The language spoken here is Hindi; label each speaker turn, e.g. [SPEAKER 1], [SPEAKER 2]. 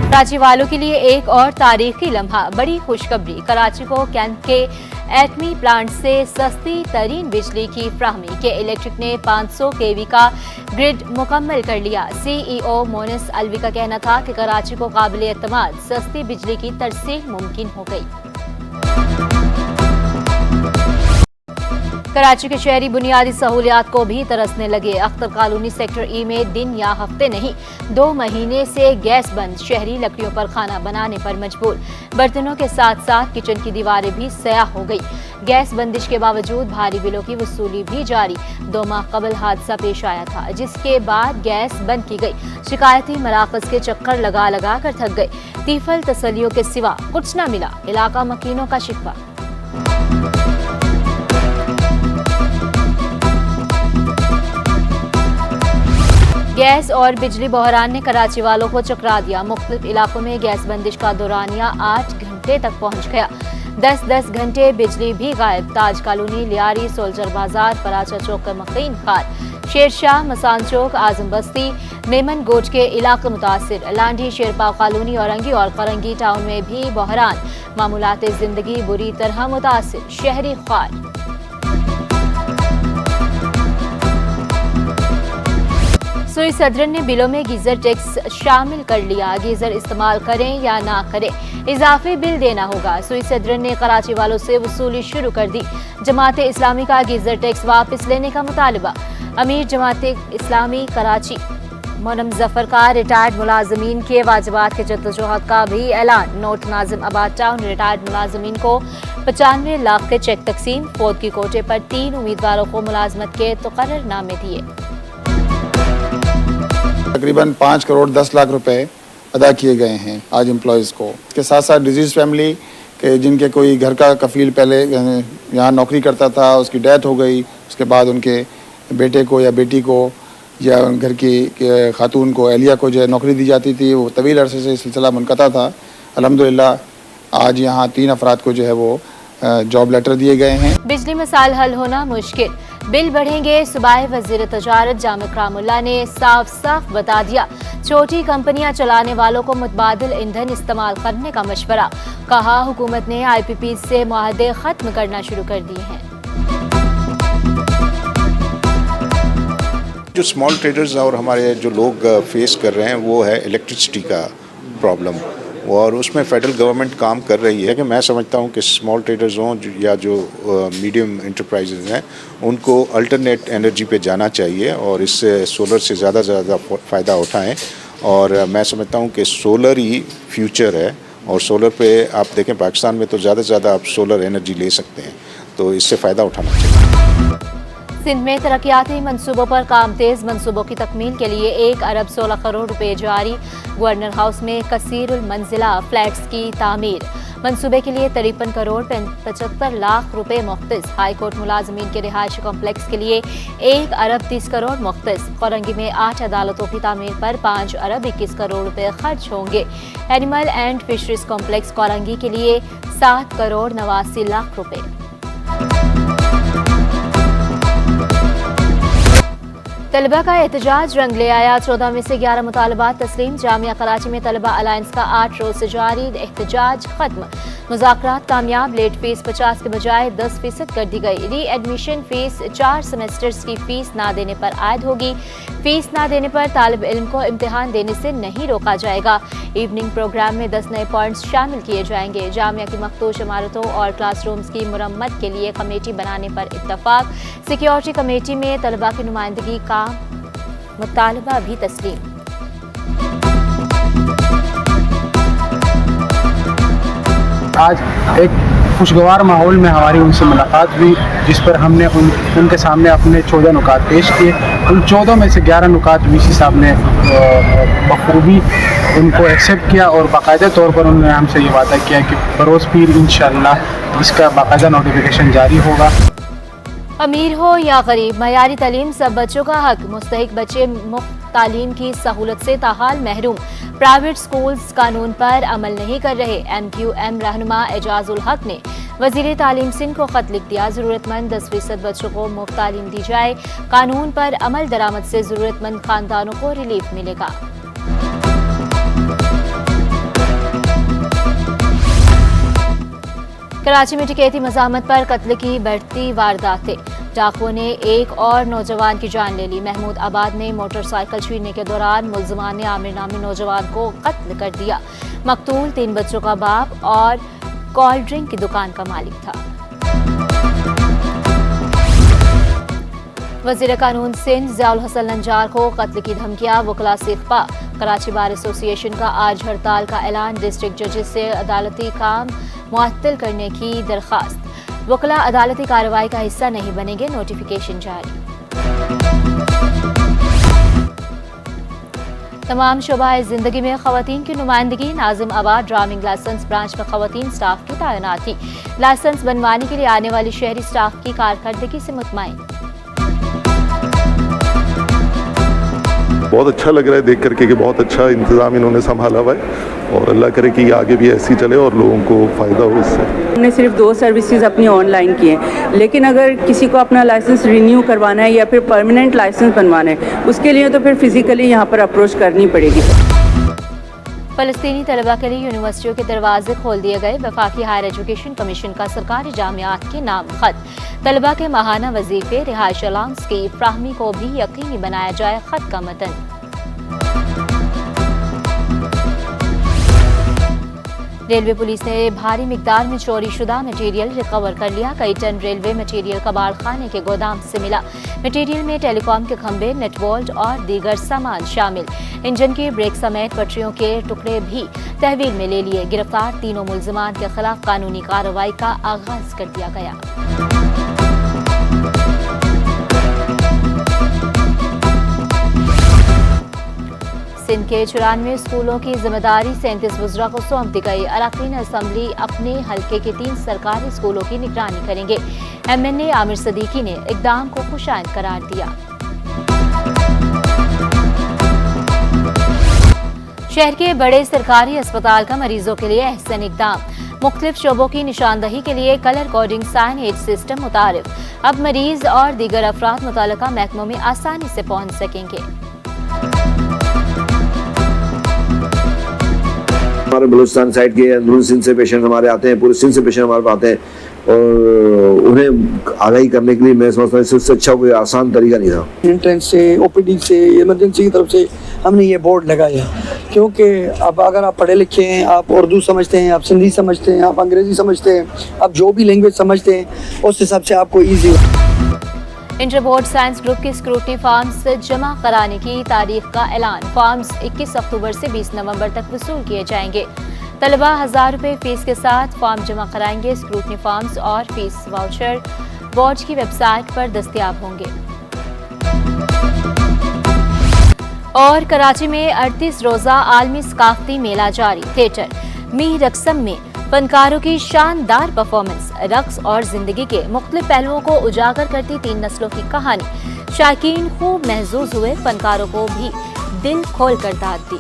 [SPEAKER 1] कराची वालों के लिए एक और तारीखी लम्हा, बड़ी खुशखबरी। कराची को कैंट के एटमी प्लांट से सस्ती तरीन बिजली की फ्राहमी के इलेक्ट्रिक ने 500 केवी का ग्रिड मुकम्मल कर लिया। CEO मोनिस अलवी का कहना था कि कराची को काबिल एतमाद सस्ती बिजली की तरसील मुमकिन हो गई। कराची के शहरी बुनियादी सहूलियात को भी तरसने लगे। अख्तर कॉलोनी सेक्टर ई में दिन या हफ्ते नहीं 2 महीने से गैस बंद। शहरी लकड़ियों पर खाना बनाने पर मजबूर। बर्तनों के साथ साथ किचन की दीवारें भी स्याह हो गई। गैस बंदिश के बावजूद भारी बिलों की वसूली भी जारी। 2 माह कबल हादसा पेश आया था, जिसके बाद गैस बंद की गई। शिकायती मराकज के चक्कर लगा लगा कर थक गए। तीफल तसलियों के सिवा कुछ न मिला। इलाका मकीनों का शिकवा। गैस और बिजली बहरान ने कराची वालों को चकरा दिया। मुख्तलिफ इलाकों में गैस बंदिश का दौरानिया 8 घंटे तक पहुंच गया। 10-10 घंटे बिजली भी गायब। ताज कॉलोनी, लियारी, सोल्जर बाजार, पराचा चौक, मकीन खार, शेरशाह, मसान चौक, आजम बस्ती, मेमन गोट के इलाके मुतासिर। लांडी, शेरपाव कॉलोनी, औरंगी और करंगी टाउन में भी बहरान। मामूलात जिंदगी बुरी तरह मुतासिर। शहरी ख्वार। सुई सदर ने बिलों में गीजर टैक्स शामिल कर लिया। गीजर इस्तेमाल करें या ना करें, इजाफी बिल देना होगा। सुई सदर ने कराची वालों से वसूली शुरू कर दी। जमात इस्लामी का गीजर टैक्स वापस लेने का मुतालबा। अमीर जमात इस्लामी कराची मोनम जफर का रिटायर्ड मुलाजमीन के वाजिबात के जद्दोजहद का भी ऐलान। नॉर्थ नाजिम आबाद टाउन रिटायर्ड मुलाजमीन को 95 लाख के चेक तकसीम। फौज की कोटे पर 3 उम्मीदवारों को मुलाजमत के तकर्ररनामे दिए।
[SPEAKER 2] तकरीबन 5 करोड़ 10 लाख रुपए अदा किए गए हैं आज एम्प्लॉयज़ को। इसके साथ साथ डिजीज़ फैमिली के जिनके कोई घर का कफ़ील पहले यहाँ नौकरी करता था, उसकी डेथ हो गई, उसके बाद उनके बेटे को या बेटी को या घर की खातून को, अहलिया को जो है नौकरी दी जाती थी, वो तवील अरसे से सिलसिला मुनक़ता था। अल्हम्दुलिल्लाह आज यहाँ 3 अफराद को जो है वो जॉब लेटर दिए गए हैं।
[SPEAKER 1] बिजली मसाइल हल होना मुश्किल, बिल बढ़ेंगे। सूबाई वज़ीर तजारत जाम इकरामुल्लाह ने साफ साफ बता दिया। छोटी कंपनियां चलाने वालों को मुतबादिल ईंधन इस्तेमाल करने का मशवरा। कहा हुकूमत ने IPP से मुआहदे खत्म करना शुरू कर दिए हैं।
[SPEAKER 3] जो स्मॉल ट्रेडर्स और हमारे जो लोग फेस कर रहे हैं वो है इलेक्ट्रिसिटी का प्रॉब्लम, और उसमें फेडरल गवर्नमेंट काम कर रही है कि मैं समझता हूँ कि स्मॉल ट्रेडर्स हों या जो मीडियम इंटरप्राइजेज हैं उनको अल्टरनेट एनर्जी पे जाना चाहिए और इससे सोलर से ज़्यादा से ज़्यादा फ़ायदा उठाएं। और मैं समझता हूँ कि सोलर ही फ्यूचर है, और सोलर पे आप देखें पाकिस्तान में तो ज़्यादा से ज़्यादा आप सोलर एनर्जी ले सकते हैं, तो इससे फ़ायदा उठाना चाहिए।
[SPEAKER 1] सिंध में तरक्याती मंसूबों पर काम तेज। मंसूबों की तकमील के लिए 1 अरब 16 करोड़ रुपए जारी। गवर्नर हाउस में कसीरुल मंजिला फ्लैट्स की तामीर। मंसूबे के लिए 53 करोड़ 75 लाख रुपए मुख्तस। हाई कोर्ट मुलाजमीन के रिहायशी कॉम्प्लेक्स के लिए 1 अरब 30 करोड़ मुख्तस। कोरंगी में 8 अदालतों की तामीर पर 5 अरब 21 करोड़ रुपए खर्च होंगे। Animal and fisheries complex Korangi के लिए 7 करोड़ 89 लाख रुपए। तलबा का एहतजाज रंग ले आया। 14 में से 11 मुतालबात तस्लीम। जामिया कराची में तलबा अलायंस का 8 रोज से जारी एहतजाज खत्म। मुज़ाकरात कामयाब। लेट फीस 50 के बजाय 10% कर दी गई। री एडमिशन फीस 4 सेमेस्टर्स की फीस ना देने पर आयद होगी। फीस ना देने पर तालिब इल्म को इम्तिहान देने से नहीं रोका जाएगा। इवनिंग प्रोग्राम में 10 नए पॉइंट्स शामिल किए जाएंगे। जामिया की मखदूश इमारतों और क्लासरूम्स की मुरम्मत के लिए कमेटी बनाने पर इत्तफाक। सिक्योरिटी कमेटी में तलबा की नुमाइंदगी का मुतालबा भी तस्लीम।
[SPEAKER 4] आज एक खुशगवार माहौल में हमारी उनसे मुलाकात हुई, जिस पर हमने उनके सामने अपने 14 नुकात पेश किए। उन 14 में से 11 नुकात VC साहब ने बखूबी उनको एक्सेप्ट किया और बाकायदा तौर पर उन्होंने हमसे ये वादा किया कि बरोज़ पीर इंशाअल्लाह इसका बाकायदा नोटिफिकेशन जारी होगा।
[SPEAKER 1] अमीर हो या गरीब, मयारी तालीम सब बच्चों का हक। मुस्तहिक बच्चे मुफ्त तालीम की सहूलत से ताहाल महरूम। प्राइवेट स्कूल्स कानून पर अमल नहीं कर रहे। MQM रहनुमा एजाजुल हक ने वजीर तालीम सिंध को खत लिख दिया। ज़रूरतमंद 10% बच्चों को मुफ्त तालीम दी जाए। कानून पर अमल दरामद से ज़रूरतमंद खानदानों को रिलीफ मिलेगा। कराची में टिकैती मज़ाहमत पर कत्ल की बढ़ती वारदातें। डाकुओं ने एक और नौजवान की जान ले ली। महमूद आबाद में मोटरसाइकिल छीनने के दौरान मुल्जिमान ने आमिर नामी नौजवान को कत्ल कर दिया। मकतूल 3 बच्चों का बाप और कोल्ड ड्रिंक की दुकान का मालिक था। वज़ीर कानून सिंध ज़ियाउल हसन नंजार को कत्ल की धमकियां, वकला से इख्फा। कराची बार एसोसिएशन का आज हड़ताल का ऐलान। डिस्ट्रिक्ट जजेस से अदालती काम मुअत्तल करने की दरख्वास्त। वकला अदालती कार्रवाई का हिस्सा नहीं बनेंगे, नोटिफिकेशन जारी। तमाम शोबाए जिंदगी में खवातीन की नुमाइंदगी। नाजिम आबाद ड्राइविंग लाइसेंस ब्रांच में खवातीन स्टाफ की तैनाती। लाइसेंस बनवाने के लिए आने वाली शहरी स्टाफ की कारकर्दगी से मुतमईन।
[SPEAKER 5] बहुत अच्छा लग रहा है देख करके कि बहुत अच्छा इंतज़ाम इन्होंने संभाला हुआ है और अल्लाह करे कि आगे भी ऐसी चले और लोगों को फ़ायदा हो इससे।
[SPEAKER 6] हमने सिर्फ 2 सर्विसेज अपनी ऑनलाइन की हैं, लेकिन अगर किसी को अपना लाइसेंस रिन्यू करवाना है या फिर परमानेंट लाइसेंस बनवाना है, उसके लिए तो फिर फिज़िकली यहाँ पर अप्रोच करनी पड़ेगी।
[SPEAKER 1] फ़लस्तीनी तलबा के लिए यूनिवर्सिटियों के दरवाजे खोल दिए गए। वफाकी हायर एजुकेशन कमीशन का सरकारी जामियात के नाम खत। तलबा के माहाना वजीफे, रिहाइश अलाउंस की फ्राहमी को भी यकीनी बनाया जाए। खत का मतन। रेलवे पुलिस ने भारी मिकदार में चोरी शुदा मटीरियल रिकवर कर लिया। कई टन रेलवे मटीरियल कबाड़ खाने के गोदाम से मिला। मटीरियल में टेलीकॉम के खंभे, नेट बोल्ट और दीगर सामान शामिल। इंजन की ब्रेक समेत पटरियों के टुकड़े भी तहवील में ले लिए। गिरफ्तार तीनों मुल्जिमान के खिलाफ कानूनी कार्रवाई का आगाज कर दिया गया। सिंध के 94 स्कूलों की जिम्मेदारी 37 वज़रा को सौंप दी गई। अरकान असम्बली अपने हल्के के 3 सरकारी स्कूलों की निगरानी करेंगे। MNA आमिर सदीकी ने इक़दाम को खुशाइंद करार दिया। शहर के बड़े सरकारी अस्पताल का मरीजों के लिए अहसन इक़दाम। मुख्तलिफ शोबों की निशानदही के लिए कलर कोडिंग साइनेज सिस्टम मुतारिफ। अब मरीज और दीगर अफराद मुतल्लिका महकमों में आसानी से पहुंच सकेंगे।
[SPEAKER 7] हमारे बलूचिस्तान साइड के अंदरून सिंध से पेशेंट हमारे आते हैं, पूरे सिंध से पेशेंट हमारे पास आते हैं और उन्हें आगाही करने के लिए मैं समझता हूँ इससे अच्छा कोई आसान तरीका नहीं था।
[SPEAKER 8] एंट्रेंस से, OPD से, इमरजेंसी की तरफ से हमने ये बोर्ड लगाया, क्योंकि अब अगर आप पढ़े लिखे हैं, आप उर्दू समझते हैं, आप सिंधी समझते हैं, आप अंग्रेज़ी समझते हैं, आप जो भी लैंग्वेज समझते हैं, उस हिसाब से आपको easy.
[SPEAKER 1] Inter board science group की स्क्रूटनी फॉर्म्स जमा कराने की तारीख का ऐलान। फॉर्म्स 21 अक्टूबर से 20 नवंबर तक वसूल किए जाएंगे। तलबा 1000 रुपये फीस के साथ फॉर्म जमा कराएंगे। स्क्रूटनी फॉर्म्स और फीस वाउचर बोर्ड की वेबसाइट पर दस्तयाब होंगे। और कराची में 38 रोज़ा आलमी सकाफती मेला जारी। थिएटर मीर रक्सम में फनकारों की शानदार परफॉर्मेंस, रक्स और जिंदगी के मुख्तलिफ पहलुओं को उजागर करती 3 नस्लों की कहानी। शायकीन खूब महजूज हुए, फनकारों को भी दिल खोल कर दाद दी।